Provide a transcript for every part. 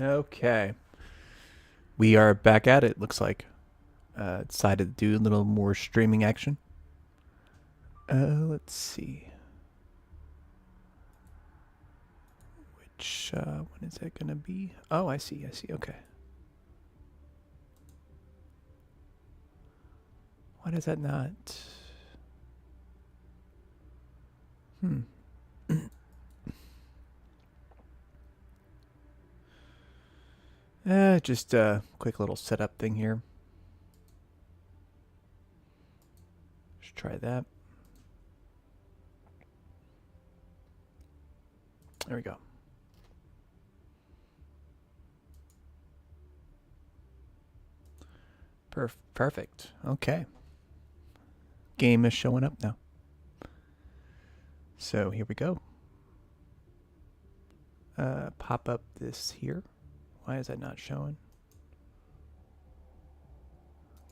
Okay. We are back at it, looks like. Decided to do a little more streaming action. Let's see. When is that going to be? Oh, I see. Okay. Why does that not? Hmm. Just a quick little setup thing here. Let's try that. There we go. Perfect. Okay. Game is showing up now. So here we go. Pop up this here. Why is that not showing?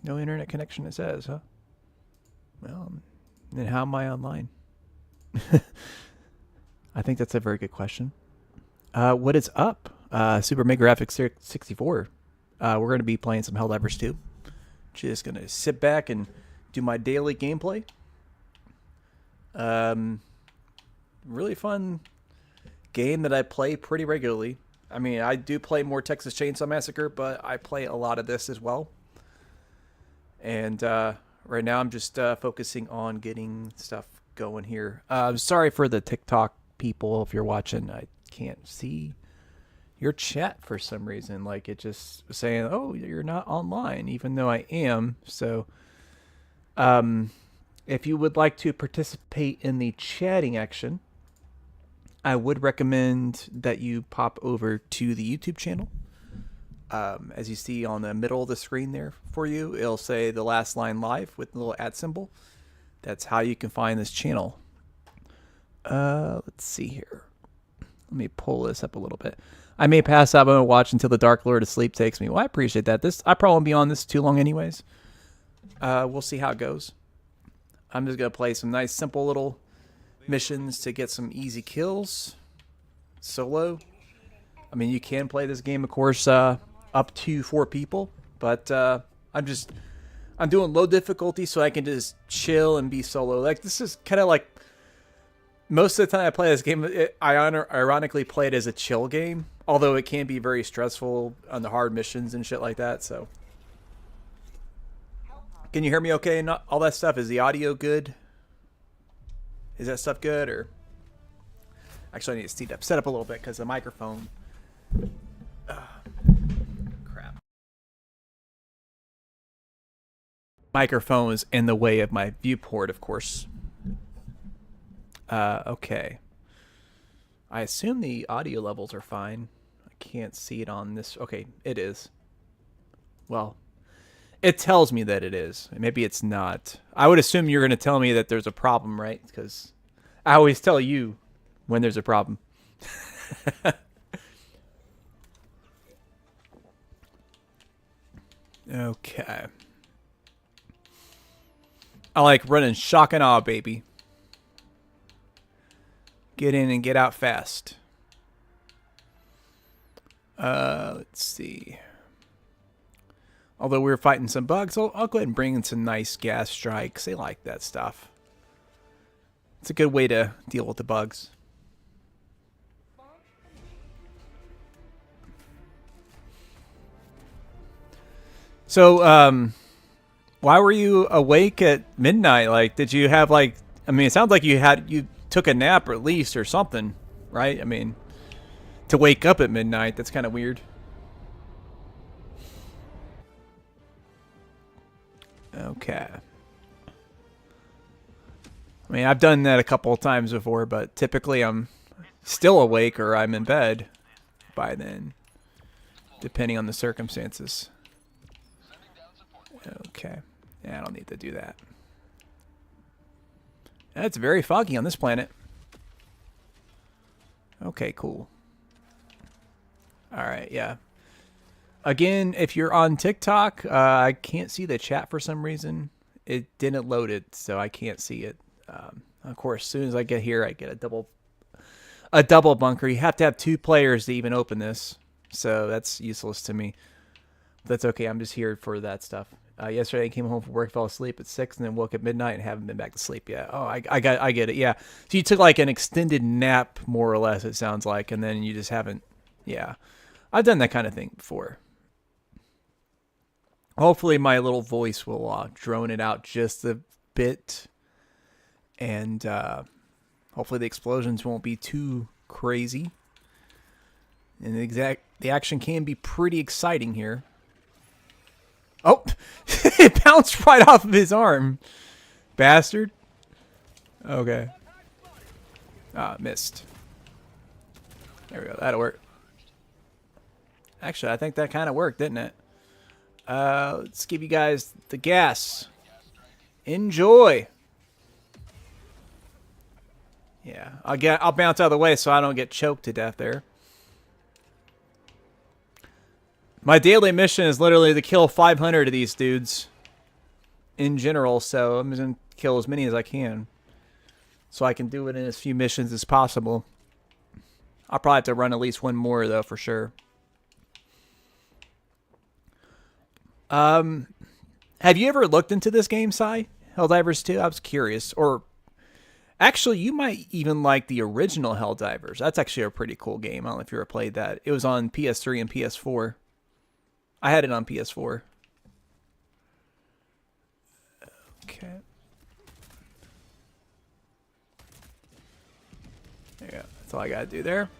No internet connection, it says, huh? Well, then how am I online? I think that's a very good question. What is up? Super Mega Graphics 64. We're going to be playing some Helldivers 2. Just going to sit back and do my daily gameplay. Really fun game that I play pretty regularly. I mean, I do play more Texas Chainsaw Massacre, but I play a lot of this as well. And right now I'm just focusing on getting stuff going here. Sorry for the TikTok people if you're watching. I can't see your chat for some reason. Like it just saying, "Oh, you're not online," even though I am. So, if you would like to participate in the chatting action, I would recommend that you pop over to the YouTube channel. As you see on the middle of the screen there for you, it'll say the last line live with the little @ symbol. That's how you can find this channel. Let's see here. Let me pull this up a little bit. I may pass out and watch until the Dark Lord of Sleep takes me. Well, I appreciate that. I probably won't be on this too long anyways. We'll see how it goes. I'm just going to play some nice, simple little missions to get some easy kills. Solo. I mean, you can play this game, of course, up to 4 people. But I'm doing low difficulty so I can just chill and be solo. Like, this is kind of like... Most of the time I play this game, I ironically play it as a chill game. Although it can be very stressful on the hard missions and shit like that, so... Can you hear me okay and all that stuff? Is the audio good? Is that stuff good, or... Actually, I need to set up a little bit because the microphone... crap. Microphone is in the way of my viewport, of course. Okay. I assume the audio levels are fine. I can't see it on this. Okay, it is. Well, it tells me that it is. Maybe it's not. I would assume you're going to tell me that there's a problem, right? Because I always tell you when there's a problem. Okay. I like running shock and awe, baby. Get in and get out fast. Let's see. Although we're fighting some bugs, I'll go ahead and bring in some nice gas strikes. They like that stuff. It's a good way to deal with the bugs. So, why were you awake at midnight? Like, did you have like? I mean, it sounds like you took a nap or at least or something, right? I mean, to wake up at midnight, that's kind of weird. Okay. I mean, I've done that a couple of times before, but typically I'm still awake or I'm in bed by then, depending on the circumstances. Okay. Yeah, I don't need to do that. It's very foggy on this planet. Okay, cool. Alright, yeah. Again, if you're on TikTok, I can't see the chat for some reason. It didn't load it, so I can't see it. Of course, as soon as I get here, I get a double bunker. You have to have 2 players to even open this. so that's useless to me. That's okay. I'm just here for that stuff. Yesterday I came home from work, fell asleep at 6, and then woke at midnight and haven't been back to sleep yet. Oh, I get it. Yeah. So you took like an extended nap, more or less, it sounds like, and then you just haven't. Yeah. I've done that kind of thing before. Hopefully my little voice will drone it out just a bit, and hopefully the explosions won't be too crazy. And the action can be pretty exciting here. Oh, it bounced right off of his arm. Bastard. Okay. Missed. There we go. That'll work. Actually, I think that kind of worked, didn't it? Let's give you guys the gas. Enjoy. Yeah, I'll bounce out of the way so I don't get choked to death there. My daily mission is literally to kill 500 of these dudes in general, so I'm just going to kill as many as I can so I can do it in as few missions as possible. I'll probably have to run at least one more, though, for sure. Have you ever looked into this game, Sai? Helldivers 2? I was curious. Or, actually, you might even like the original Helldivers. That's actually a pretty cool game. I don't know if you ever played that. It was on PS3 and PS4. I had it on PS4. Okay. There you go. That's all I gotta do there.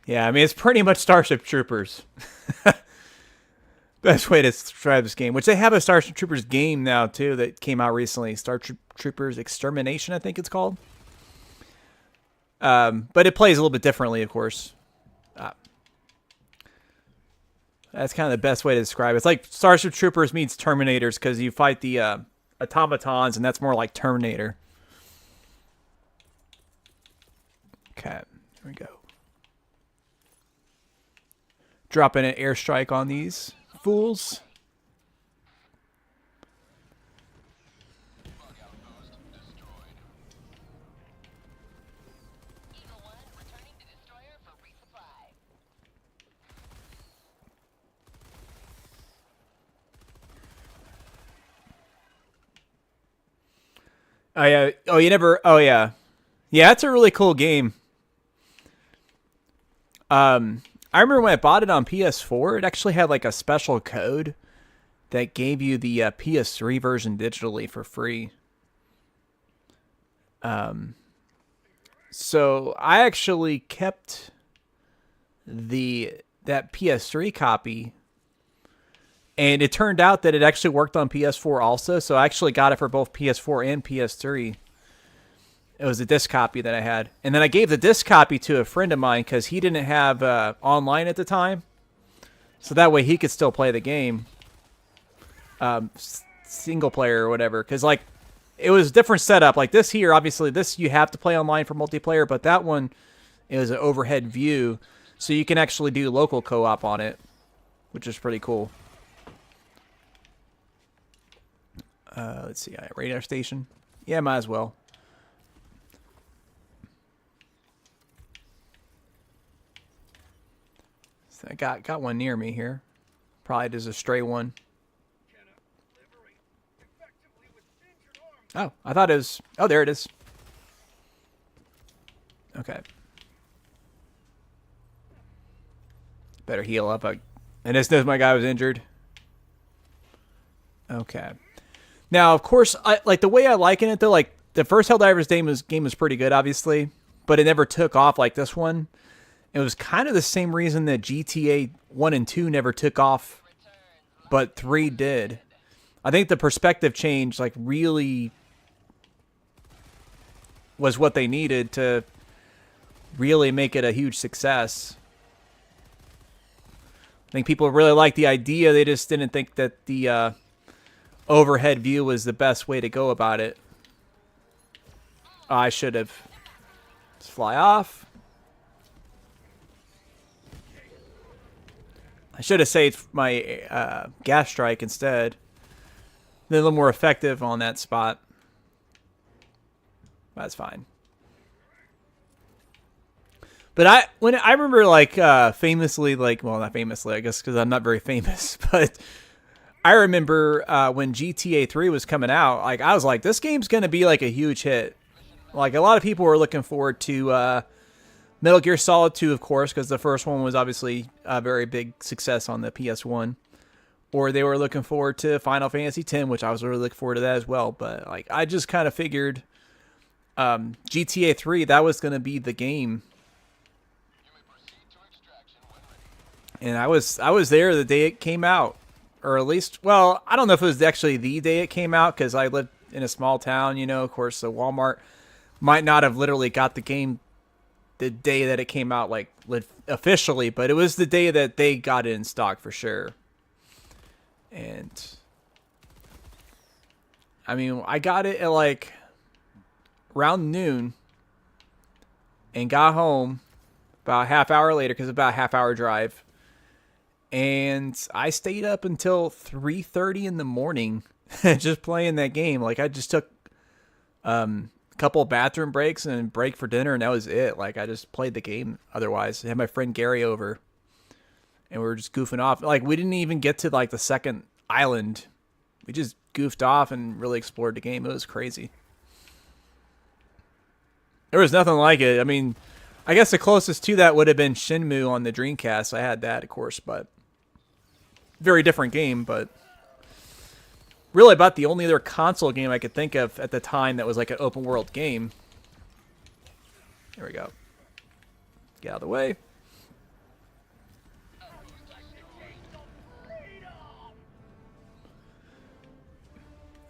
Yeah, I mean, it's pretty much Starship Troopers. Best way to describe this game. Which they have a Starship Troopers game now, too, that came out recently. Troopers Extermination, I think it's called. But it plays a little bit differently, of course. That's kind of the best way to describe it. It's like Starship Troopers meets Terminators, because you fight the automatons, and that's more like Terminator. Okay, here we go. Dropping an airstrike on these fools. Oh yeah. Oh, you never. Oh yeah. Yeah, it's a really cool game. I remember when I bought it on PS4, it actually had like a special code that gave you the PS3 version digitally for free. So I actually kept that PS3 copy, and it turned out that it actually worked on PS4 also. So I actually got it for both PS4 and PS3. It was a disc copy that I had. And then I gave the disc copy to a friend of mine because he didn't have online at the time. So that way he could still play the game. Single player or whatever. Because, like, it was a different setup. Like this here, obviously, this you have to play online for multiplayer. But that one is an overhead view. So you can actually do local co-op on it. Which is pretty cool. Let's see. Radar station. Yeah, might as well. I got one near me here. Probably just a stray one. Oh, I thought it was... Oh, there it is. Okay. Better heal up. I just knows my guy was injured. Okay. Now, of course, like the way I liken it, though, like the first Helldivers game was pretty good, obviously, but it never took off like this one. It was kind of the same reason that GTA 1 and 2 never took off, but 3 did. I think the perspective change, like, really was what they needed to really make it a huge success. I think people really liked the idea. They just didn't think that the overhead view was the best way to go about it. Oh, I should have Let's fly off. I should have saved my gas strike instead. They're a little more effective on that spot. That's fine. But I remember like famously, like, well, not famously, I guess, because I'm not very famous, but I remember when GTA 3 was coming out, like I was like, this game's gonna be like a huge hit. Like a lot of people were looking forward to Metal Gear Solid 2, of course, because the first one was obviously a very big success on the PS1. Or they were looking forward to Final Fantasy X, which I was really looking forward to that as well. But like, I just kind of figured GTA 3, that was going to be the game. And I was there the day it came out, or at least, well, I don't know if it was actually the day it came out because I lived in a small town, you know. Of course, so Walmart might not have literally got the game the day that it came out, like officially, but it was the day that they got it in stock for sure. And I mean, I got it at like around noon and got home about a half hour later because it's about a half hour drive. And I stayed up until 3:30 in the morning just playing that game. Like I just took a couple bathroom breaks and break for dinner, and that was it. Like I just played the game otherwise. I had my friend Gary over and we were just goofing off. Like we didn't even get to like the second island. We just goofed off and really explored the game. It was crazy. There was nothing like it. I mean, I guess the closest to that would have been Shenmue on the Dreamcast. I had that, of course, but very different game. But really about the only other console game I could think of at the time that was like an open world game. There we go. Get out of the way.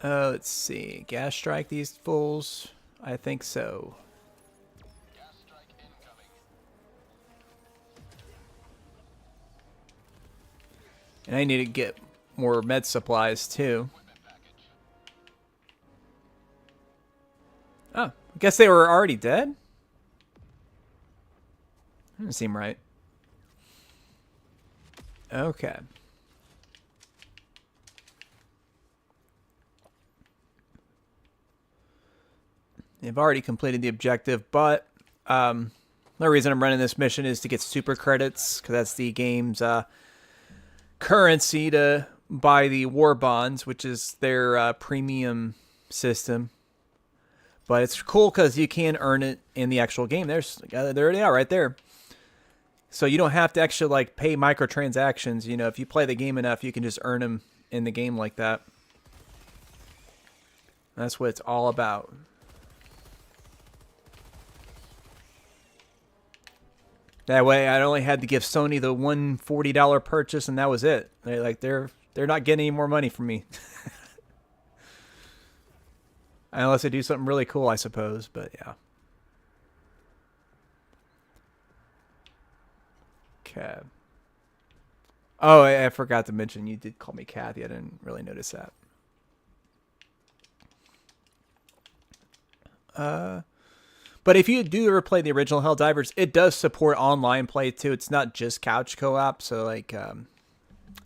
Let's see. Gas strike these fools? I think so. And I need to get more med supplies too. Oh, I guess they were already dead? Doesn't seem right. Okay. They've already completed the objective, but the reason I'm running this mission is to get super credits, because that's the game's currency to buy the war bonds, which is their premium system. But it's cool because you can earn it in the actual game. There they are right there. So you don't have to actually like pay microtransactions. You know, if you play the game enough, you can just earn them in the game like that. That's what it's all about. That way, I only had to give Sony the $140 purchase, and that was it. They're not getting any more money from me, unless they do something really cool, I suppose. But yeah. Okay. Oh, I forgot to mention you did call me Kathy. I didn't really notice that. But if you do ever play the original Helldivers, it does support online play too. It's not just couch co-op. So like,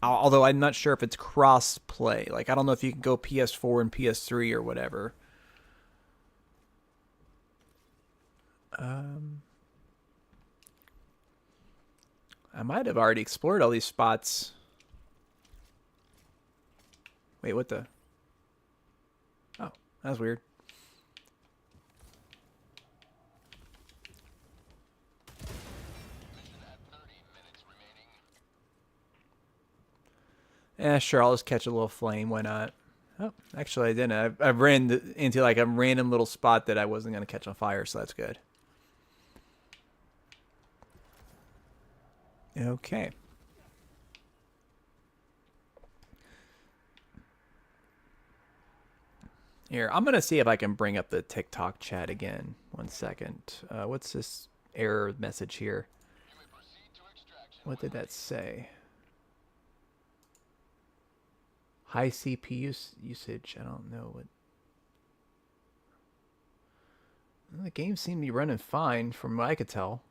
although I'm not sure if it's cross play. Like I don't know if you can go PS4 and PS3 or whatever. I might have already explored all these spots. Wait, what the? Oh, that was weird. Yeah, sure, I'll just catch a little flame. Why not? Oh, actually, I didn't. I ran into like a random little spot that I wasn't going to catch on fire, so that's good. Okay. Here, I'm going to see if I can bring up the TikTok chat again. 1 second. What's this error message here? What did that say? High CPU usage. I don't know what. The game seemed to be running fine from what I could tell.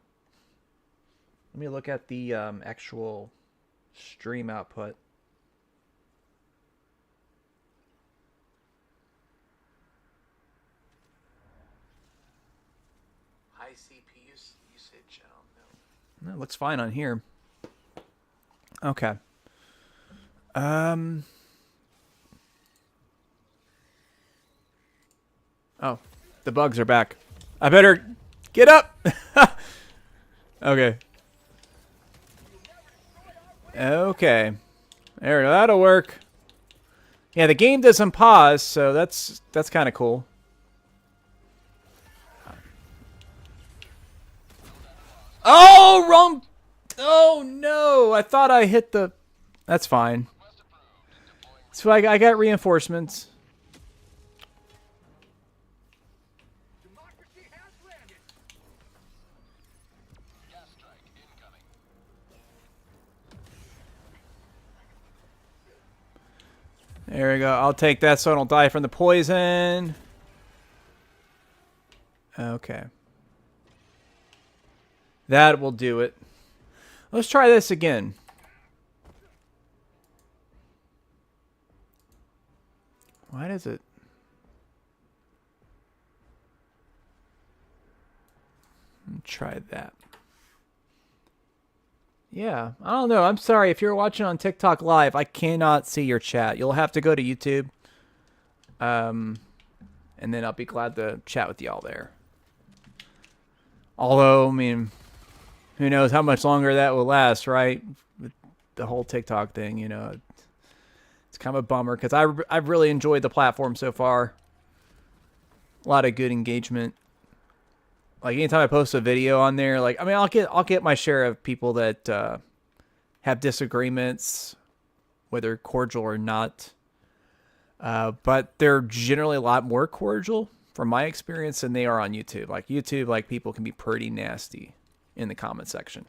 Let me look at the actual stream output. High CPU usage. I don't know. No, it looks fine on here. Okay. Oh, the bugs are back. I better get up. Okay. Okay. There we go. That'll work. Yeah, the game doesn't pause, so that's kind of cool. Oh, wrong. Oh no! I thought I hit the. That's fine. So I got reinforcements. There we go. I'll take that so I don't die from the poison. Okay. That will do it. Let's try this again. Why does it? Try that. Yeah, I don't know. I'm sorry. If you're watching on TikTok live, I cannot see your chat. You'll have to go to YouTube. And then I'll be glad to chat with y'all there. Although, I mean, who knows how much longer that will last, right? With the whole TikTok thing, you know. It's kind of a bummer because I've really enjoyed the platform so far. A lot of good engagement. Like anytime I post a video on there, like I mean, I'll get my share of people that have disagreements, whether cordial or not. But they're generally a lot more cordial, from my experience, than they are on YouTube. Like YouTube, like people can be pretty nasty in the comment section.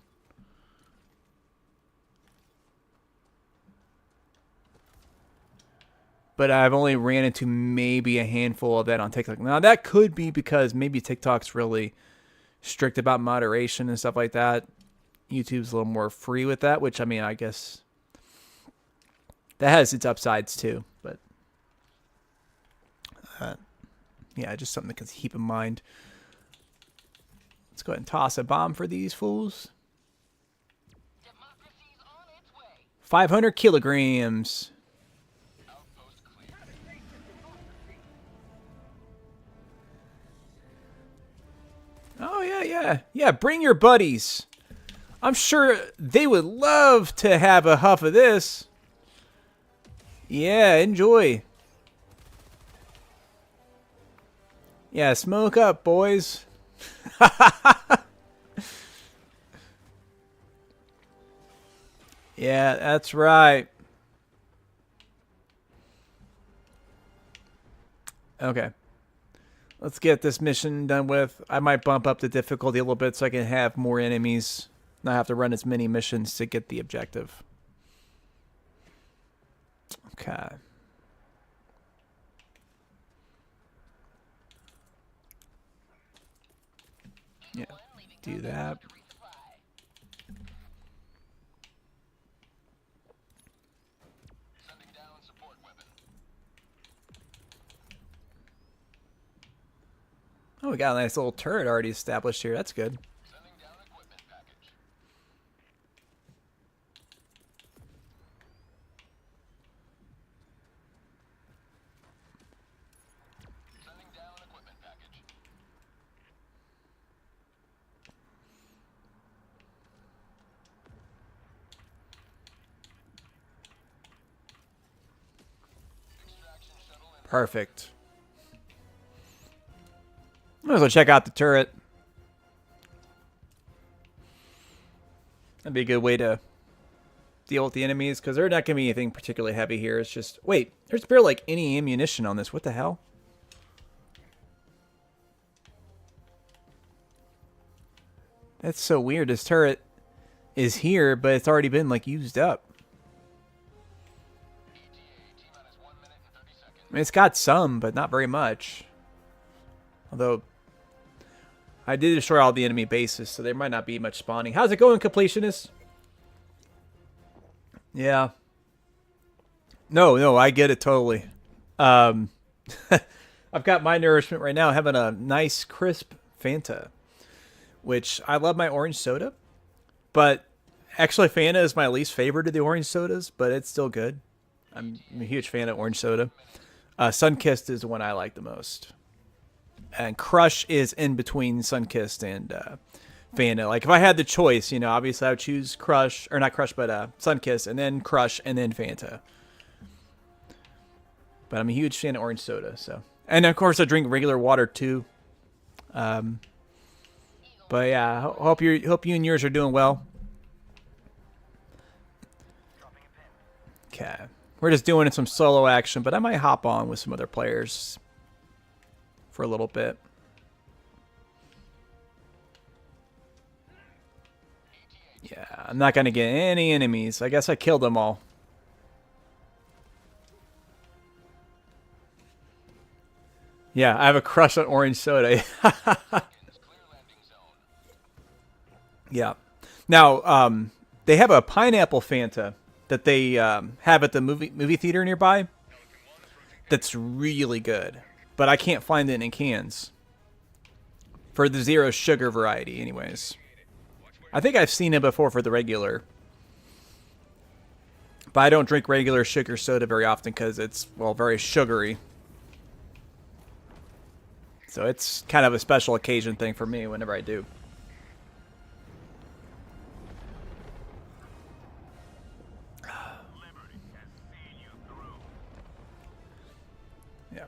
But I've only ran into maybe a handful of that on TikTok. Now, that could be because maybe TikTok's really strict about moderation and stuff like that. YouTube's a little more free with that, which, I mean, I guess that has its upsides too. But, yeah, just something to keep in mind. Let's go ahead and toss a bomb for these fools. 500 kilograms. Oh, yeah. Bring your buddies. I'm sure they would love to have a huff of this. Yeah, enjoy. Yeah, smoke up, boys. Yeah, that's right. Okay. Let's get this mission done with. I might bump up the difficulty a little bit so I can have more enemies. Not have to run as many missions to get the objective. Okay. Yeah, do that. Oh, we got a nice little turret already established here. That's good. Perfect. Might as well check out the turret. That'd be a good way to deal with the enemies, because they're not going to be anything particularly heavy here. It's just... Wait, there's barely like any ammunition on this. What the hell? That's so weird. This turret is here, but it's already been like used up. I mean, it's got some, but not very much. Although, I did destroy all the enemy bases, so there might not be much spawning. How's it going, completionist? Yeah. No, I get it totally. I've got my nourishment right now, having a nice crisp Fanta, which I love my orange soda, but actually Fanta is my least favorite of the orange sodas, but it's still good. I'm a huge fan of orange soda. Sunkissed is the one I like the most. And Crush is in between Sunkissed and Fanta. Like if I had the choice, you know, obviously I would choose Crush, or not Crush, but Sunkissed, and then Crush, and then Fanta. But I'm a huge fan of orange soda, so. And of course I drink regular water too. But yeah, hope you and yours are doing well. Okay. We're just doing some solo action, but I might hop on with some other players for a little bit. Yeah, I'm not going to get any enemies. I guess I killed them all. Yeah, I have a crush on orange soda. Yeah. Now, they have a pineapple Fanta that they have at the movie theater nearby. That's really good, but I can't find it in cans for the zero sugar variety. Anyways, I think I've seen it before for the regular, but I don't drink regular sugar soda very often because it's, well, very sugary. So it's kind of a special occasion thing for me whenever I do. Yeah.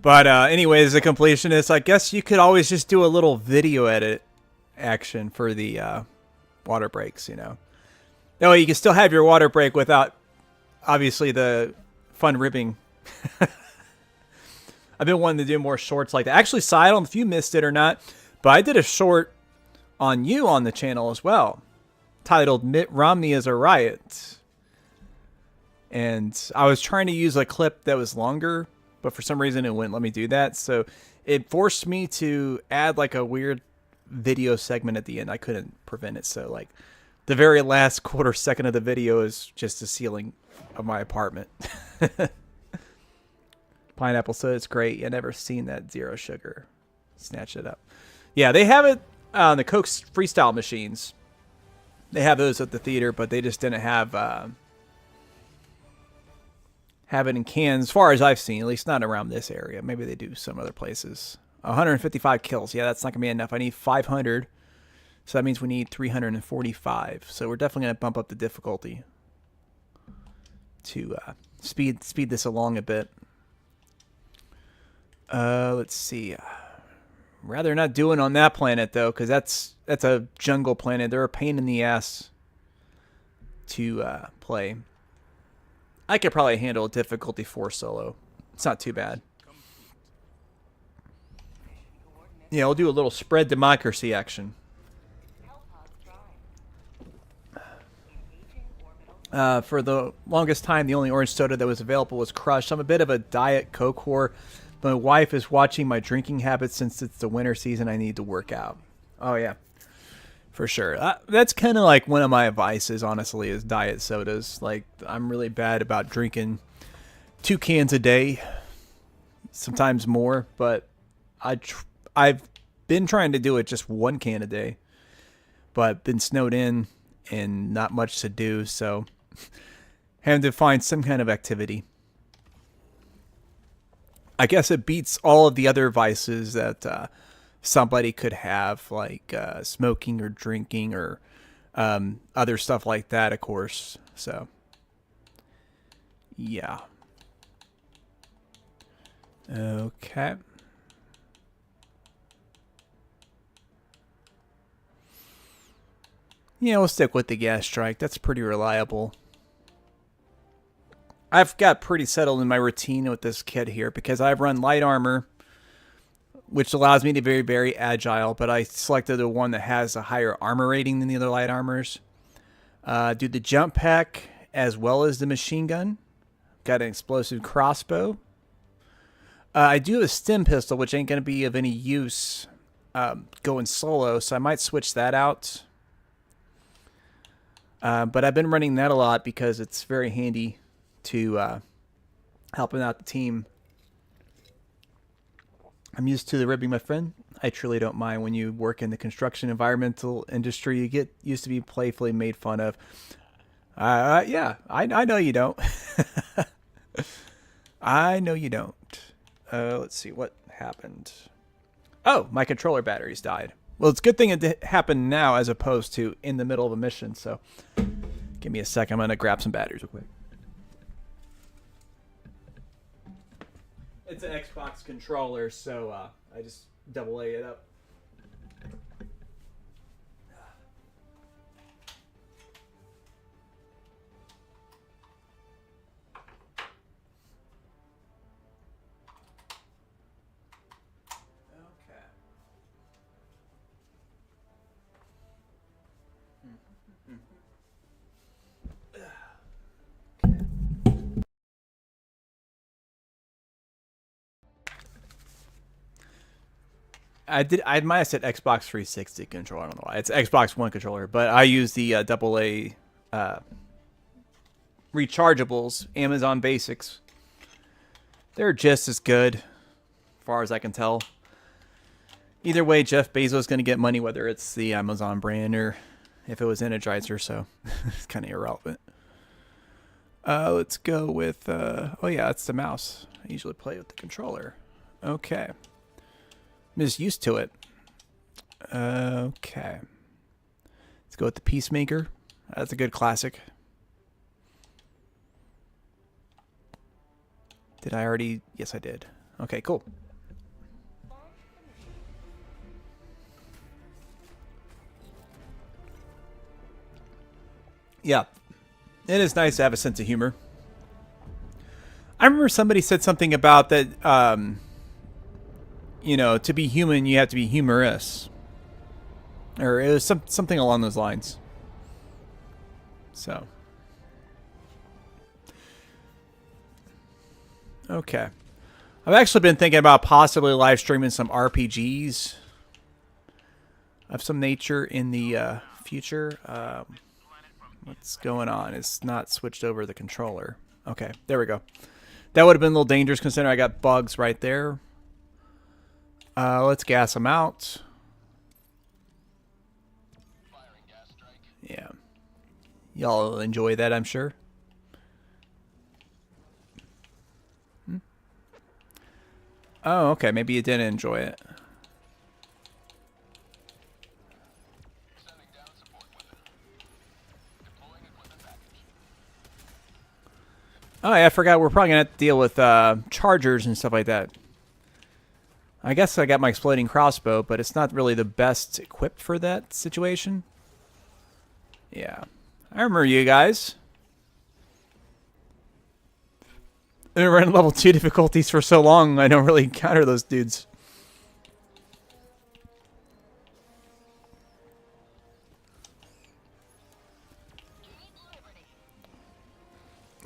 But anyways, the completionist, I guess you could always just do a little video edit action for the water breaks, you know. That way you can still have your water break without, obviously, the fun ribbing. I've been wanting to do more shorts like that. Actually, I don't know if you missed it or not, but I did a short on you on the channel as well, titled Mitt Romney is a Riot. And I was trying to use a clip that was longer, but for some reason it wouldn't let me do that. So it forced me to add like a weird video segment at the end. I couldn't prevent it. So like the very last quarter second of the video is just the ceiling of my apartment. Pineapple soda, it's great. I never seen that zero sugar. Snatch it up. Yeah, they have it on the Coke Freestyle machines. They have those at the theater, but they just didn't have it in cans, as far as I've seen. At least not around this area. Maybe they do some other places. 155 kills. Yeah, that's not gonna be enough. I need 500, so that means we need 345. So we're definitely gonna bump up the difficulty to speed this along a bit. Let's see. Rather not doing on that planet though, because that's a jungle planet. They're a pain in the ass to play. I could probably handle difficulty 4 solo. It's not too bad. Yeah, we'll do a little spread democracy action. For the longest time, the only orange soda that was available was Crush. I'm a bit of a Diet Coke whore. My wife is watching my drinking habits since it's the winter season. I need to work out. Oh, yeah. For sure. That's kind of like one of my vices, honestly, is diet sodas. Like, I'm really bad about drinking 2 cans a day. Sometimes more. But I've been trying to do it just 1 can a day. But been snowed in and not much to do. So, having to find some kind of activity. I guess it beats all of the other vices that somebody could have, like smoking or drinking or other stuff like that, of course. So, yeah. Okay. Yeah, we'll stick with the gas strike. That's pretty reliable. I've got pretty settled in my routine with this kit here because I've run light armor, which allows me to be very, very agile, but I selected the one that has a higher armor rating than the other light armors. Do the jump pack as well as the machine gun. Got an explosive crossbow. I do have a stim pistol, which ain't going to be of any use going solo, so I might switch that out. But I've been running that a lot because it's very handy to helping out the team. I'm used to the ribbing my friend. I truly don't mind when you work in the construction environmental industry. You get used to be playfully made fun of. Yeah, I know you don't. I know you don't. Let's see what happened. Oh, my controller batteries died. Well, it's a good thing it happened now as opposed to in the middle of a mission. So give me a sec. I'm going to grab some batteries real quick. It's an Xbox controller, so I just double A it up. I might have said Xbox 360 controller. I don't know why. It's Xbox One controller, but I use the double A rechargeables, Amazon Basics. They're just as good, as far as I can tell. Either way, Jeff Bezos is going to get money, whether it's the Amazon brand or if it was Energizer, so it's kind of irrelevant. Let's go with, oh yeah, it's the mouse. I usually play with the controller. Okay. I'm just used to it. Okay. Let's go with the Peacemaker. That's a good classic. Did I already? Yes, I did. Okay, cool. Yeah. It is nice to have a sense of humor. I remember somebody said something about that, you know, to be human, you have to be humorous. Or it was something along those lines. So. Okay. I've actually been thinking about possibly live streaming some RPGs of some nature in the future. What's going on? It's not switched over the controller. Okay, there we go. That would have been a little dangerous considering I got bugs right there. Let's gas them out. Yeah. Y'all enjoy that, I'm sure. Oh, okay. Maybe you didn't enjoy it. Oh, yeah, I forgot. We're probably going to have to deal with chargers and stuff like that. I guess I got my exploding crossbow, but it's not really the best equipped for that situation. Yeah. I remember you guys. I've been running level 2 difficulties for so long, I don't really encounter those dudes.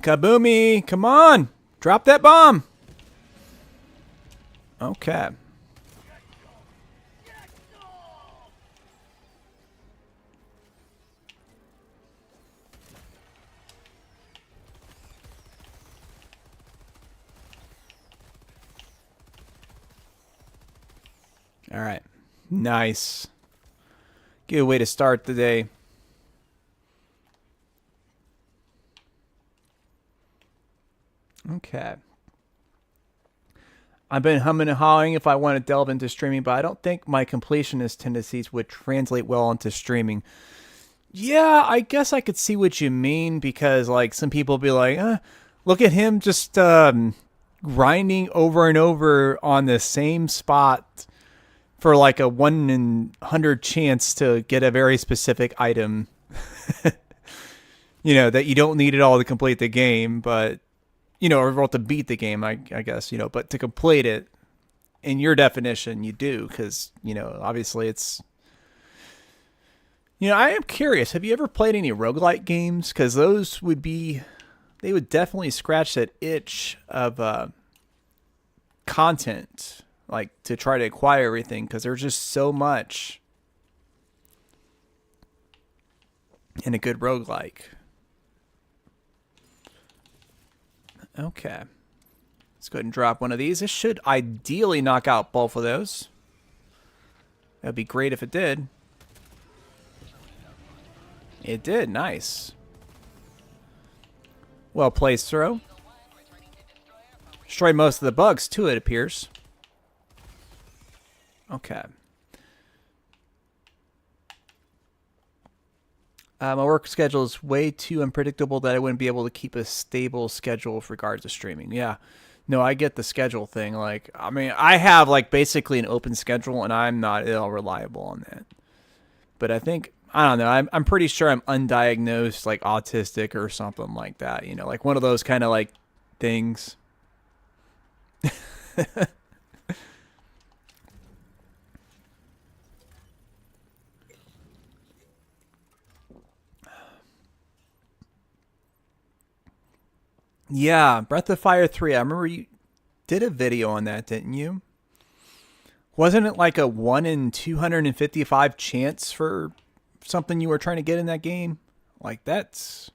Kaboomy! Come on! Drop that bomb! Okay. All right. Nice. Good way to start the day. Okay. I've been humming and hawing if I want to delve into streaming, but I don't think my completionist tendencies would translate well into streaming. Yeah, I guess I could see what you mean because, like, some people be like, look at him just grinding over and over on the same spot for like a 1 in 100 chance to get a very specific item. You know, that you don't need it all to complete the game, but, you know, or to beat the game, I guess, you know, but to complete it, in your definition, you do, because, you know, obviously it's... You know, I am curious, have you ever played any roguelike games? Because those would be... They would definitely scratch that itch of content. like to try to acquire everything because there's just so much in a good roguelike. Okay. Let's go ahead and drop one of these. This should ideally knock out both of those. That'd be great if it did. It did. Nice. Well placed throw. Destroy most of the bugs too, it appears. Okay. My work schedule is way too unpredictable that I wouldn't be able to keep a stable schedule with regards to streaming. Yeah. No, I get the schedule thing. Like, I mean, I have like basically an open schedule and I'm not at all reliable on that. But I think, I don't know, I'm pretty sure I'm undiagnosed, like autistic or something like that. You know, like one of those kind of like things. Yeah, Breath of Fire 3. I remember you did a video on that, didn't you? Wasn't it like a 1 in 255 chance for something you were trying to get in that game? Like that's...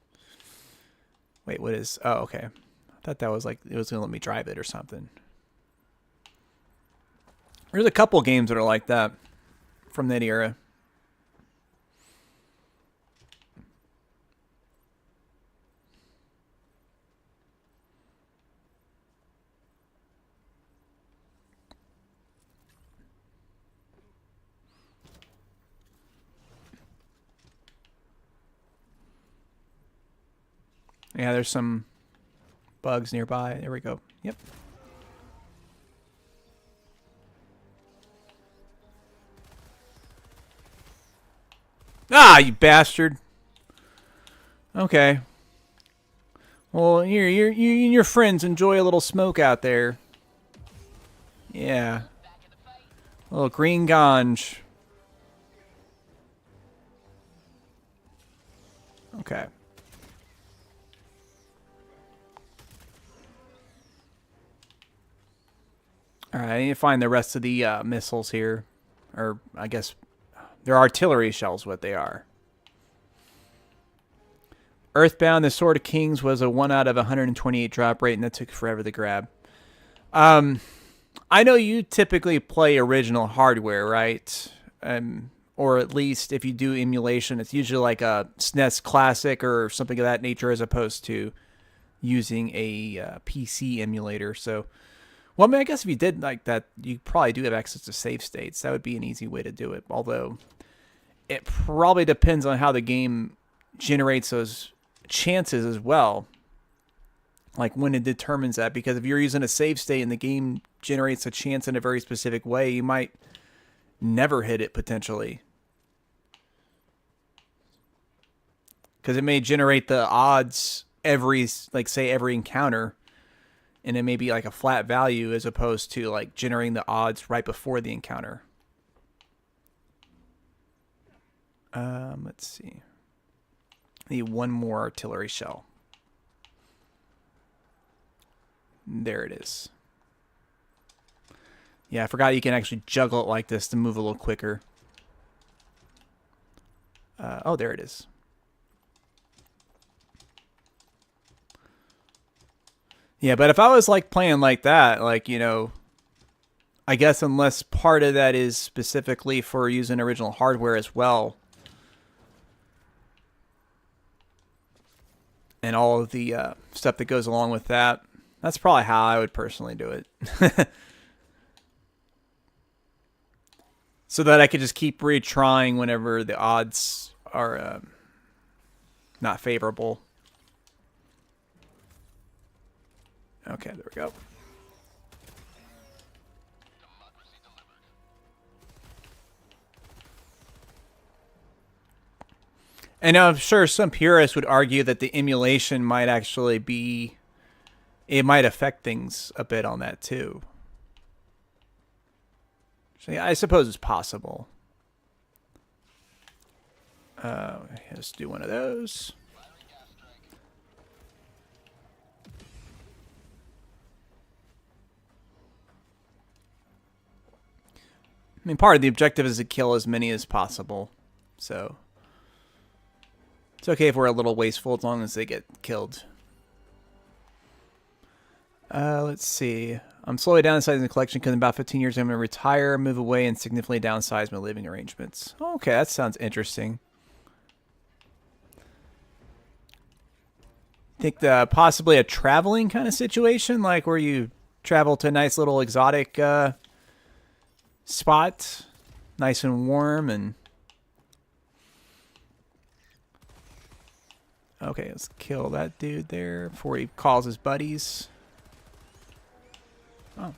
Wait, what is... Oh, okay. I thought that was like it was going to let me drive it or something. There's a couple games that are like that from that era. Yeah, there's some bugs nearby. There we go. Yep. Ah, you bastard. Okay. Well, you and your friends enjoy a little smoke out there. Yeah. A little green ganj. Okay. Alright, I need to find the rest of the missiles here. Or, I guess, they're artillery shells, what they are. Earthbound, the Sword of Kings was a 1 out of 128 drop rate, and that took forever to grab. I know you typically play original hardware, right? Or at least if you do emulation, it's usually like a SNES Classic or something of that nature as opposed to using a PC emulator. So, well, I mean, I guess if you did like that, you probably do have access to save states. That would be an easy way to do it. Although, it probably depends on how the game generates those chances as well. Like when it determines that. Because if you're using a save state and the game generates a chance in a very specific way, you might never hit it potentially. Because it may generate the odds every, like say every encounter. And it may be like a flat value as opposed to like generating the odds right before the encounter. Let's see. Need one more artillery shell. There it is. Yeah, I forgot you can actually juggle it like this to move a little quicker. Oh, there it is. Yeah, but if I was like playing like that, like, you know, I guess unless part of that is specifically for using original hardware as well. And all of the stuff that goes along with that. That's probably how I would personally do it. So that I could just keep retrying whenever the odds are not favorable. Okay, there we go. And I'm sure some purists would argue that the emulation might actually be... It might affect things a bit on that too. So yeah, I suppose it's possible. Let's do one of those. I mean, part of the objective is to kill as many as possible. So it's okay if we're a little wasteful as long as they get killed. Let's see. I'm slowly downsizing the collection because in about 15 years I'm going to retire, move away, and significantly downsize my living arrangements. Okay, that sounds interesting. Think possibly a traveling kind of situation, like where you travel to a nice little exotic spot, nice and warm, and okay, let's kill that dude there before he calls his buddies. Oh,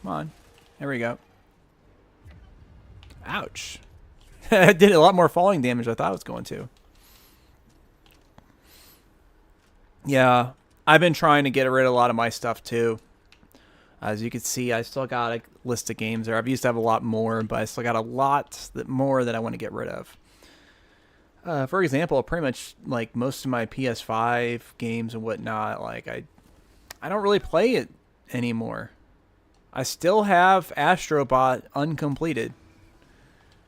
come on, there we go. Ouch! It did a lot more falling damage than I thought it was going to. Yeah, I've been trying to get rid of a lot of my stuff too. As you can see, I still got a list of games there. I've used to have a lot more, but I still got a lot more that I want to get rid of. For example, pretty much like most of my PS5 games and whatnot, like I don't really play it anymore. I still have Astrobot uncompleted.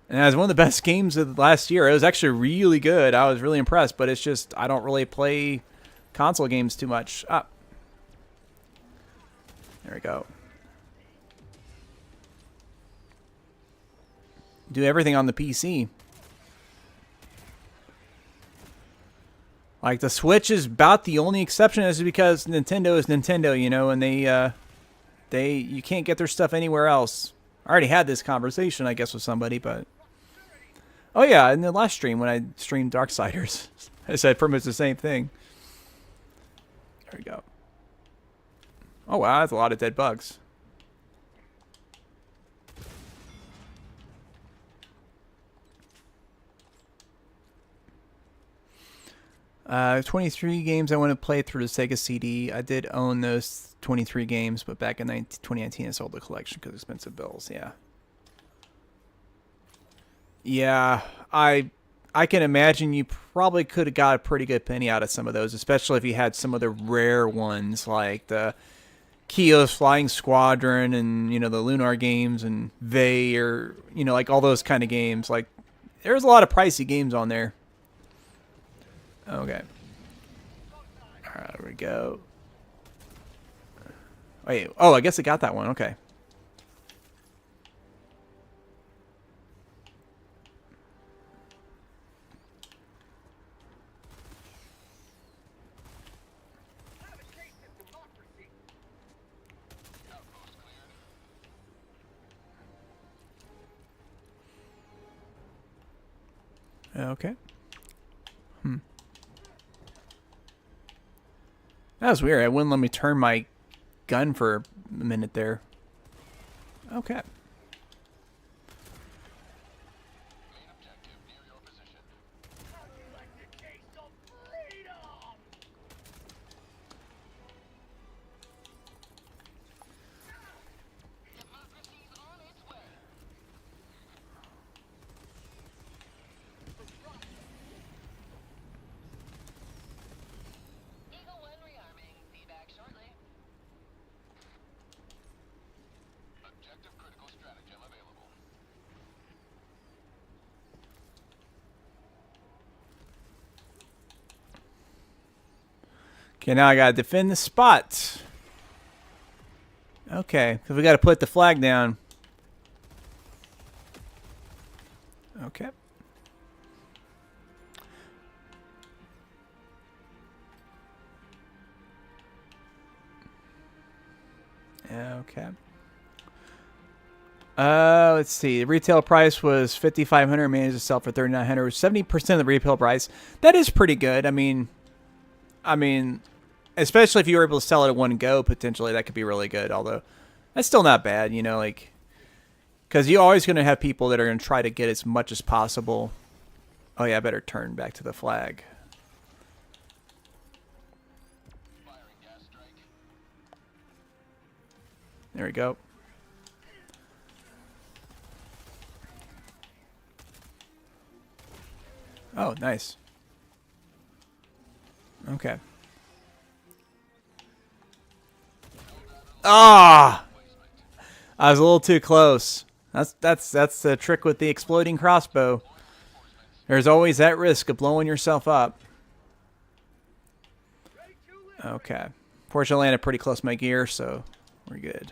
And it was one of the best games of the last year. It was actually really good. I was really impressed, but it's just I don't really play console games too much. Ah. There we go. Do everything on the PC. Like the Switch is about the only exception is because Nintendo is Nintendo, you know, and they you can't get their stuff anywhere else. I already had this conversation, I guess, with somebody, but oh yeah, in the last stream when I streamed Darksiders, I said pretty much the same thing. There we go. Oh wow, that's a lot of dead bugs. 23 games I want to play through the Sega CD. I did own those 23 games, but back in 2019 I sold the collection because of expensive bills. Yeah. Yeah, I can imagine you probably could have got a pretty good penny out of some of those, especially if you had some of the rare ones like the Keo's Flying Squadron and, you know, the Lunar games and Vey, or, you know, like all those kind of games. Like, there's a lot of pricey games on there. Okay. Alright, there we go. Wait, oh, I guess I got that one. Okay. Okay. That was weird. It wouldn't let me turn my gun for a minute there. Okay. Okay, now I gotta defend the spot. Okay, because we gotta put the flag down. Okay. Okay. Let's see. The retail price was $5,500. Managed to sell for $3,900. 70% of the retail price. That is pretty good. I mean, especially if you were able to sell it at one go, potentially that could be really good. Although that's still not bad, you know, like, because you're always going to have people that are going to try to get as much as possible. Oh yeah, I better turn back to the flag. There we go. Oh, nice. Okay. Ah! I was a little too close. That's the trick with the exploding crossbow. There's always that risk of blowing yourself up. Okay. Fortunately, I landed pretty close to my gear, so we're good.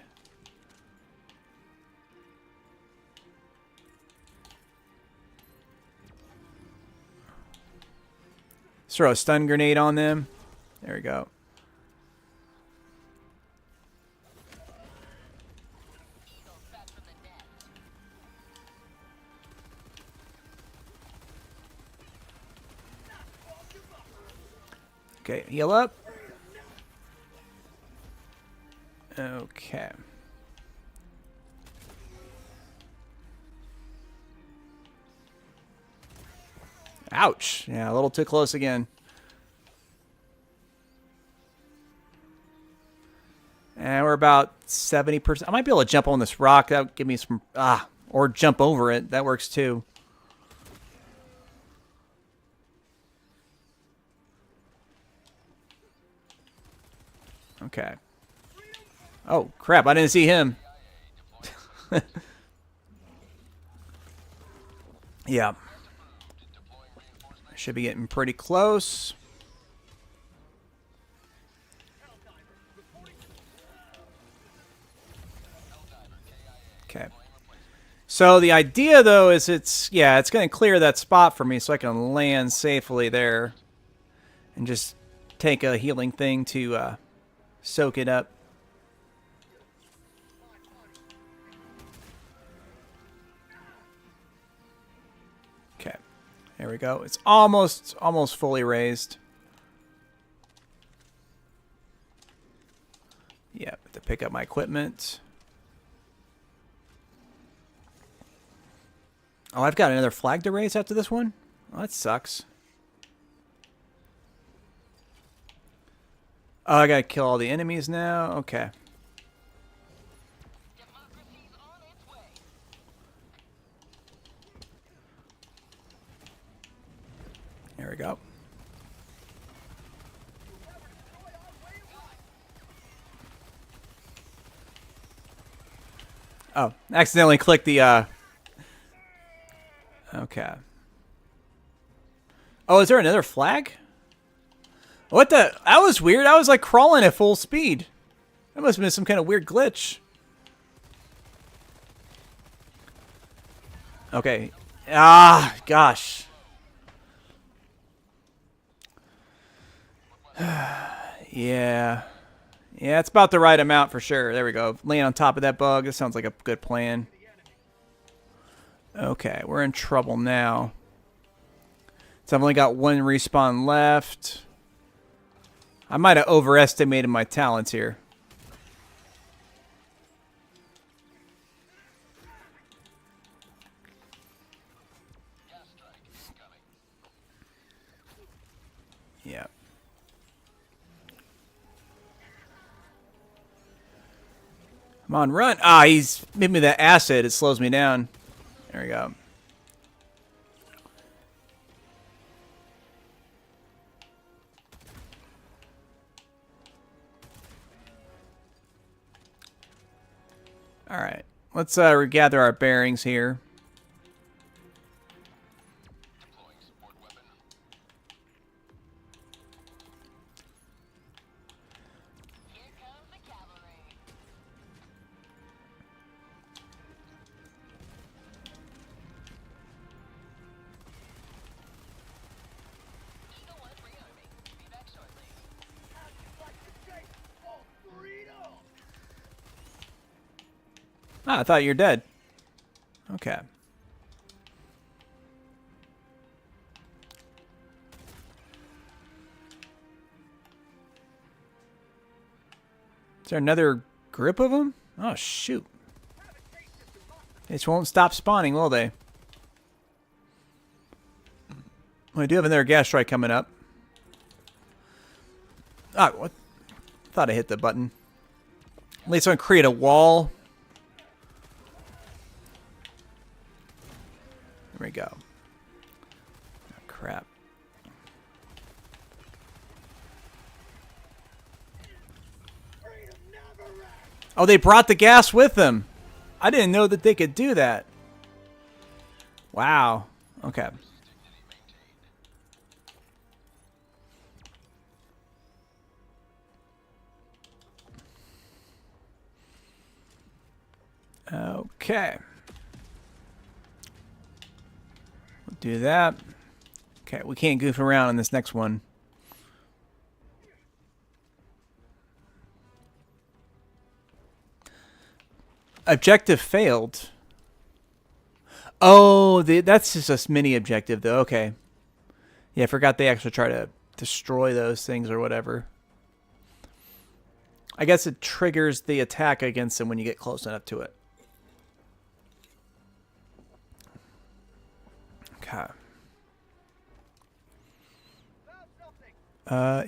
Let's throw a stun grenade on them. There we go. Okay, heal up. Okay. Ouch. Yeah, a little too close again. And we're about 70%. I might be able to jump on this rock. That would give me some... or jump over it. That works too. Okay. Oh, crap. I didn't see him. Yeah. Should be getting pretty close. Okay. So the idea, though, is it's going to clear that spot for me so I can land safely there. And just take a healing thing to soak it up. Okay. There we go. It's almost fully raised. Yeah, to pick up my equipment. Oh, I've got another flag to raise after this one? Oh, that sucks. Oh, I gotta kill all the enemies now? Okay. There we go. Oh, accidentally clicked the, Okay. Oh, is there another flag? What the? That was weird. I was like crawling at full speed. That must have been some kind of weird glitch. Okay. Ah, gosh. Yeah. Yeah, it's about the right amount for sure. There we go. Laying on top of that bug. This sounds like a good plan. Okay, we're in trouble now. So I've only got one respawn left. I might have overestimated my talents here. Yeah. Come on, run. Ah, he's made me that acid. It slows me down. There we go. All right. Let's regather our bearings here. Ah, I thought you were dead. Okay. Is there another group of them? Oh, shoot. They just won't stop spawning, will they? Well, I do have another gas strike coming up. Ah, what? I thought I hit the button. At least I'm going to create a wall. There we go. Oh, crap. Oh, they brought the gas with them. I didn't know that they could do that. Wow. Okay. Okay. We'll do that. Okay, we can't goof around on this next one. Objective failed. Oh, that's just a mini objective, though. Okay. Yeah, I forgot they actually try to destroy those things or whatever. I guess it triggers the attack against them when you get close enough to it. Okay.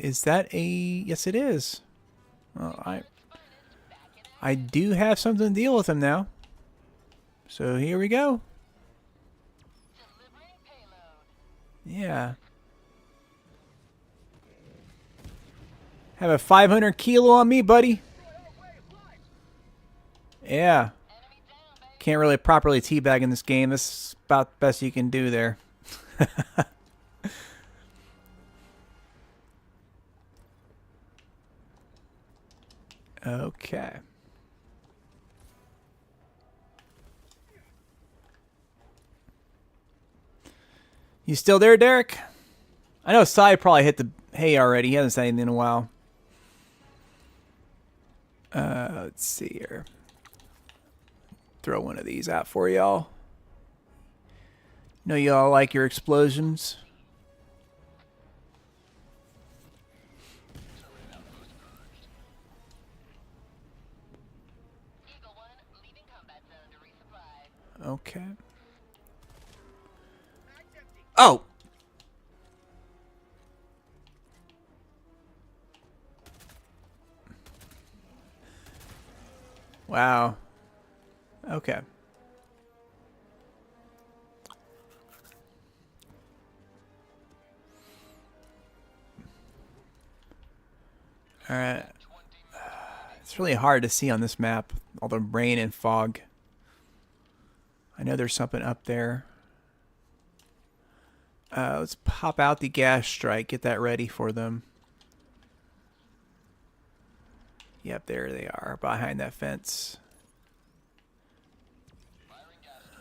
Is that a... Yes, it is. Well, I do have something to deal with him now. So here we go. Yeah. Have a 500 kilo on me, buddy. Yeah. Can't really properly teabag in this game. This is about the best you can do there. Okay. You still there, Derek? I know Sai probably hit the hay already. He hasn't said anything in a while. Let's see here. Throw one of these out for y'all. Know y'all like your explosions. Okay. Oh! Wow. Okay. Alright. It's really hard to see on this map. All the rain and fog. I know there's something up there. Let's pop out the gas strike. Get that ready for them. Yep, there they are. Behind that fence.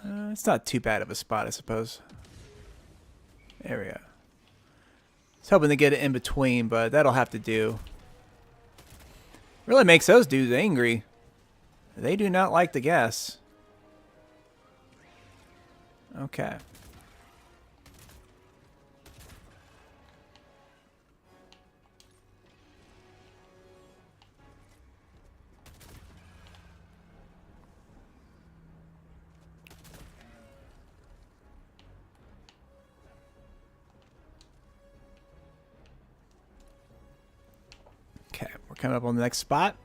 It's not too bad of a spot, I suppose. There we go. I was hoping to get it in between, but that'll have to do. Really makes those dudes angry. They do not like the gas. Okay. Okay, we're coming up on the next spot.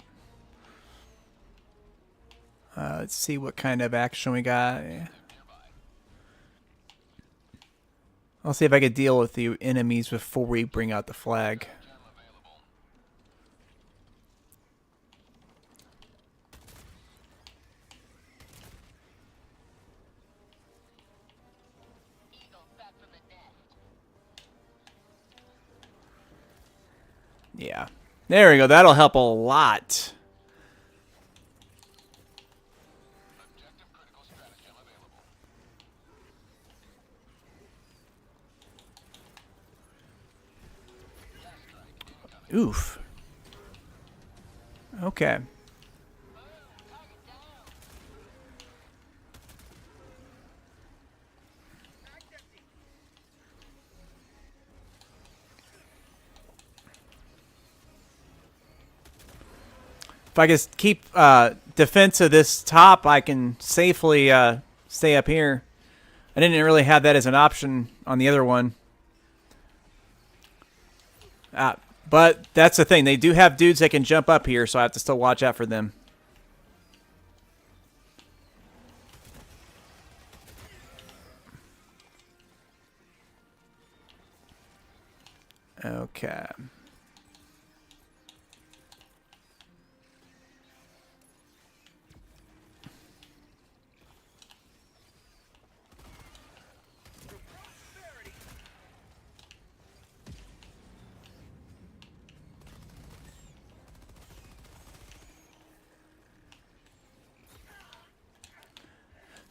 Let's see what kind of action we got. I'll see if I can deal with the enemies before we bring out the flag. Yeah. There we go. That'll help a lot. Oof. Okay. If I just keep defense of this top, I can safely stay up here. I didn't really have that as an option on the other one. But that's the thing. They do have dudes that can jump up here, so I have to still watch out for them. Okay.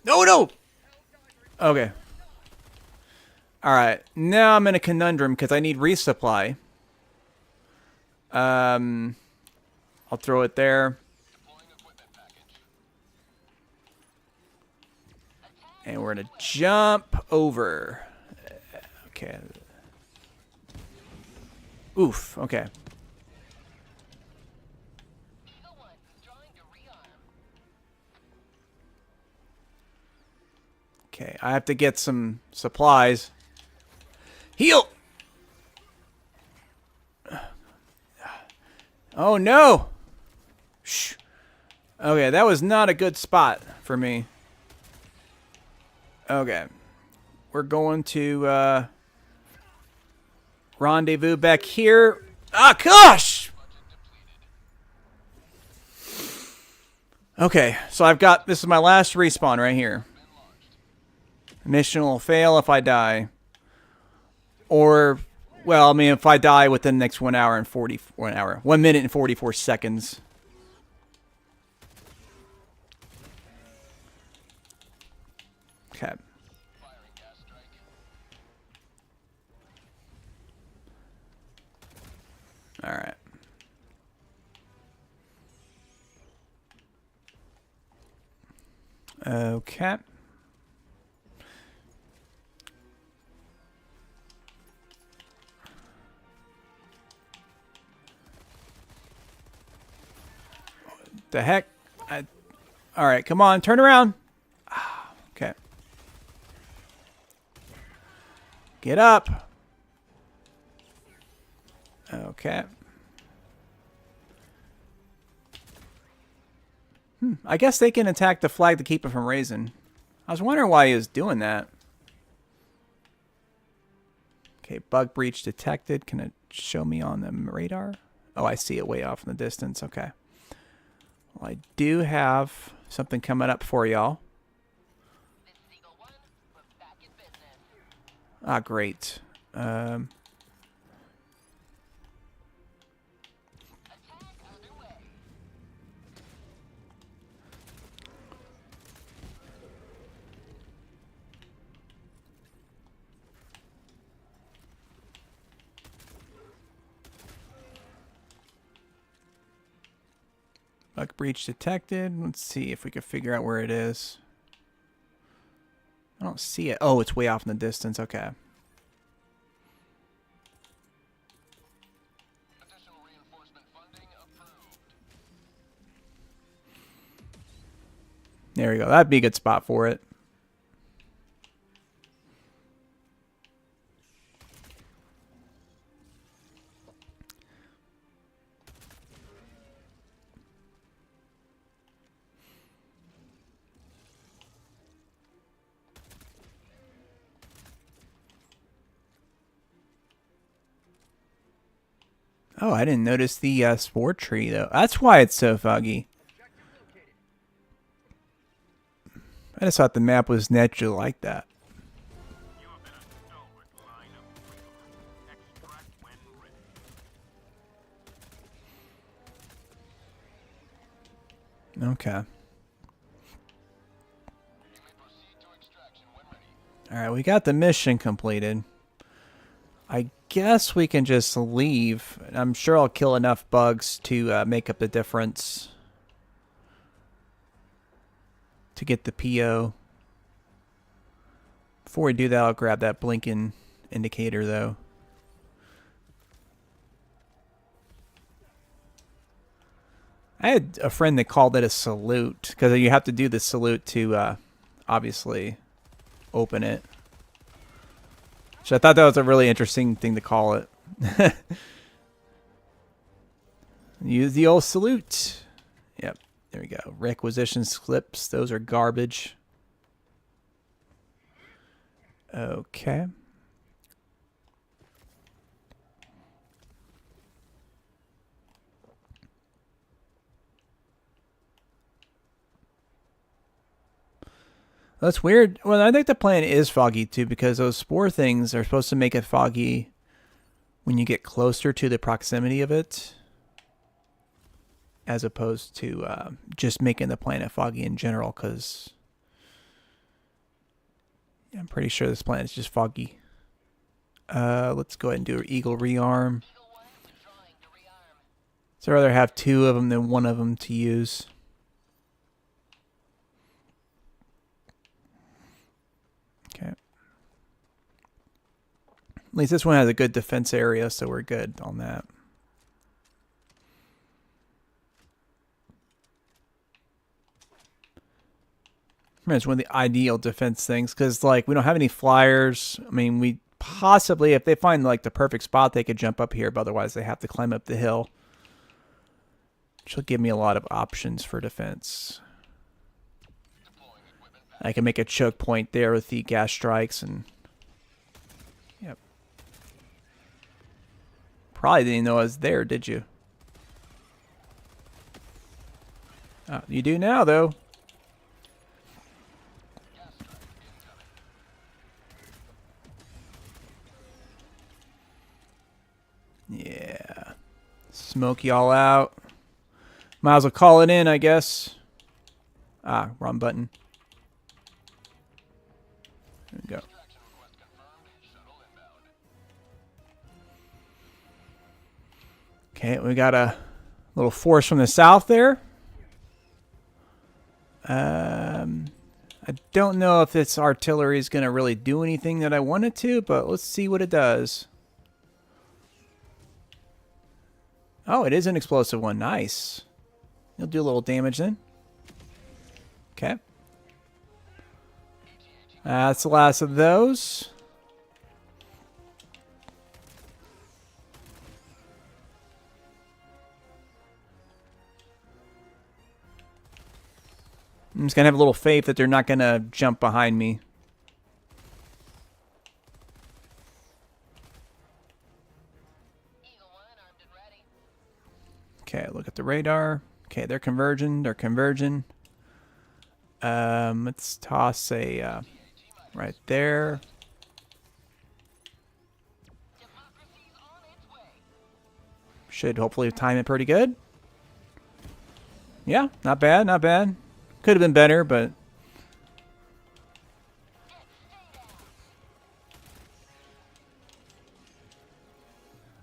No, no! Okay. Alright. Now I'm in a conundrum because I need resupply. I'll throw it there. And we're going to jump over. Okay. Oof. Okay. Okay, I have to get some supplies. Heal! Oh no! Shh. Okay, that was not a good spot for me. Okay. We're going to rendezvous back here. Ah, gosh! Okay, so I've got, this is my last respawn right here. Mission will fail if I die. Or, well, I mean, if I die within the next 1 hour and 1 minute and 44 seconds. Okay. All right. Okay. The heck? All right, come on, turn around. Okay. Get up. Okay. I guess they can attack the flag to keep it from raising. I was wondering why he was doing that. Okay, bug breach detected. Can it show me on the radar? Oh, I see it way off in the distance. Okay. Well, I do have something coming up for y'all. Ah, great. Bug breach detected. Let's see if we can figure out where it is. I don't see it. Oh, it's way off in the distance. Okay. Additional reinforcement funding approved. There we go. That'd be a good spot for it. Oh, I didn't notice the spore tree, though. That's why it's so foggy. I just thought the map was naturally like that. Okay. Alright, we got the mission completed. I guess we can just leave. I'm sure I'll kill enough bugs to make up the difference to get the PO. Before we do that, I'll grab that blinking indicator, though. I had a friend that called it a salute, because you have to do the salute to obviously open it. So I thought that was a really interesting thing to call it. Use the old salute. Yep, there we go. Requisition slips, those are garbage. Okay. That's weird. Well, I think the plan is foggy too, because those spore things are supposed to make it foggy when you get closer to the proximity of it, as opposed to just making the planet foggy in general, because Yeah, I'm pretty sure this planet is just foggy. Let's go ahead and do an Eagle rearm. So I'd rather have two of them than one of them to use. Okay. At least this one has a good defense area, so we're good on that. It's one of the ideal defense things because, like, we don't have any flyers. I mean, we possibly, if they find like the perfect spot, they could jump up here, but otherwise they have to climb up the hill. Which will give me a lot of options for defense. I can make a choke point there with the gas strikes and... Yep. Probably didn't know I was there, did you? Oh, you do now, though. Yeah. Smoke y'all out. Might as well call it in, I guess. Ah, wrong button. There we go. Okay, we got a little force from the south there. I don't know if this artillery is going to really do anything that I want it to, but let's see what it does. Oh, it is an explosive one. Nice. You'll do a little damage then. Okay. That's the last of those. I'm just going to have a little faith that they're not going to jump behind me. Okay, look at the radar. Okay, they're converging. They're converging. Let's toss a right there. Should hopefully time it pretty good. Yeah, not bad, not bad. Could have been better, but...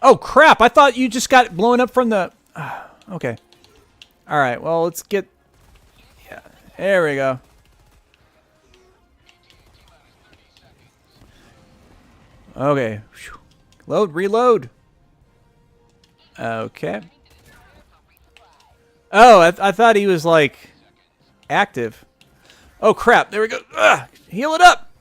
Oh, crap! I thought you just got blown up from the... Okay. Alright, well, let's get... Yeah, there we go. Okay. Load, reload. Okay. Oh, I thought he was, like... active. Oh crap, there we go. Ugh, heal it up.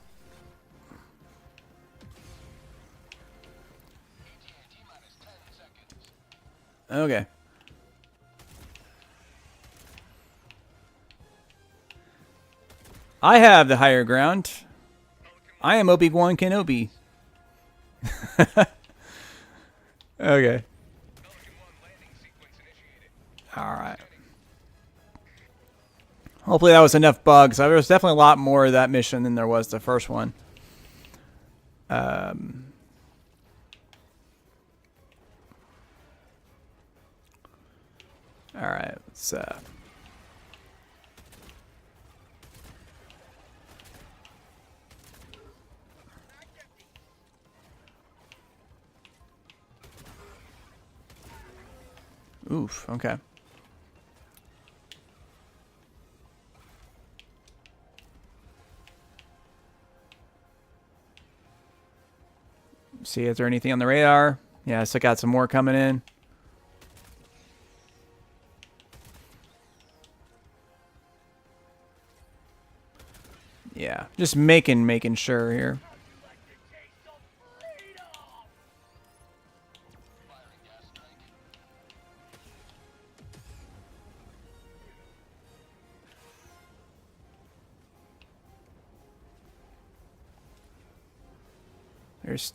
Okay. I have the higher ground. I am Obi-Wan Kenobi. Okay. Alright. Hopefully that was enough bugs. There was definitely a lot more of that mission than there was the first one. Alright, let's... Oof, okay. See, is there anything on the radar? Yeah, so I got some more coming in. Yeah, just making sure here.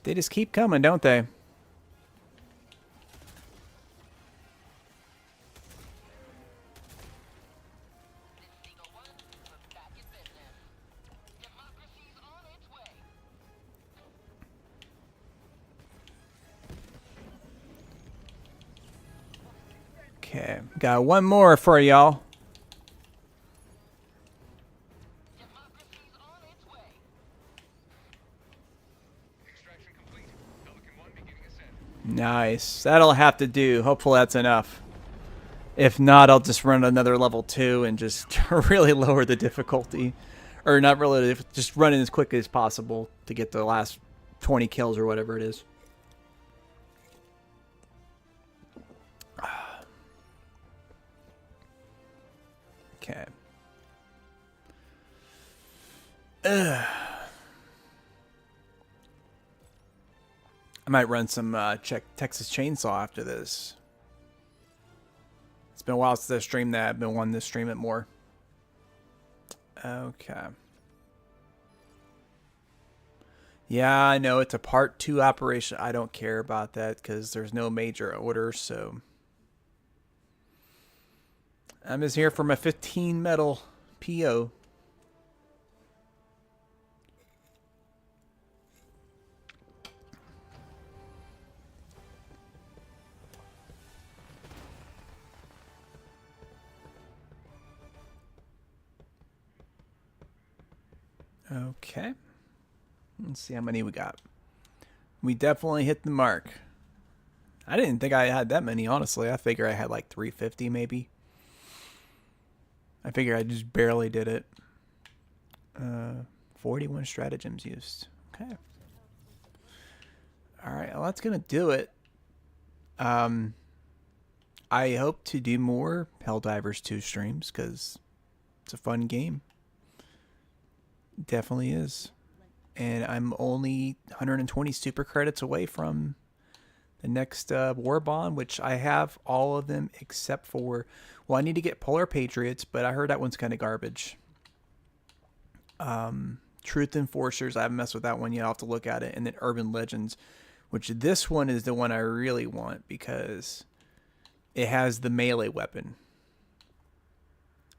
They just keep coming, don't they? Okay, got one more for y'all. Nice. That'll have to do. Hopefully that's enough. If not, I'll just run another level 2 and just really lower the difficulty. Or not really, just run it as quickly as possible to get the last 20 kills or whatever it is. Okay. I might run some Texas Chainsaw after this. It's been a while since I streamed that. I've been wanting to stream it more. Okay. Yeah, I know it's a part 2 operation. I don't care about that because there's no major order, so I'm just here for my 15 metal PO. Okay. Let's see how many we got. We definitely hit the mark. I didn't think I had that many, honestly. I figure I had like 350 maybe. I figure I just barely did it. 41 stratagems used. Okay. Alright, well that's going to do it. I hope to do more Helldivers 2 streams because it's a fun game. Definitely is. And I'm only 120 super credits away from the next war bond, which I have all of them except for, well, I need to get Polar Patriots, but I heard that one's kind of garbage. Truth Enforcers, I haven't messed with that one yet. I'll have to look at it. And then Urban Legends, which this one is the one I really want because it has the melee weapon,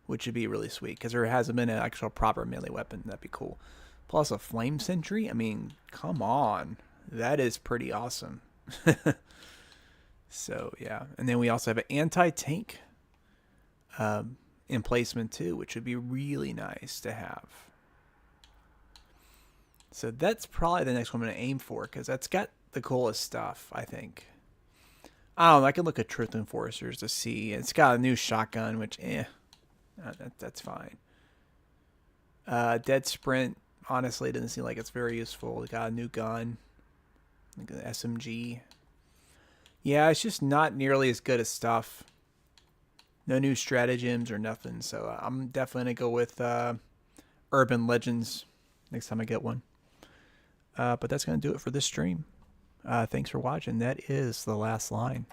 which would be really sweet because there hasn't been an actual proper melee weapon. That'd be cool. Plus a Flame Sentry. I mean, come on. That is pretty awesome. So, yeah. And then we also have an anti-tank emplacement too, which would be really nice to have. So that's probably the next one I'm going to aim for because that's got the coolest stuff, I think. I don't know. I can look at Truth Enforcers to see. It's got a new shotgun, which, that's fine. Dead Sprint, honestly, doesn't seem like it's very useful. It got a new gun, like an SMG. Yeah, it's just not nearly as good as stuff. No new stratagems or nothing. So I'm definitely going to go with Urban Legends next time I get one. But that's going to do it for this stream. Thanks for watching. That is the last line.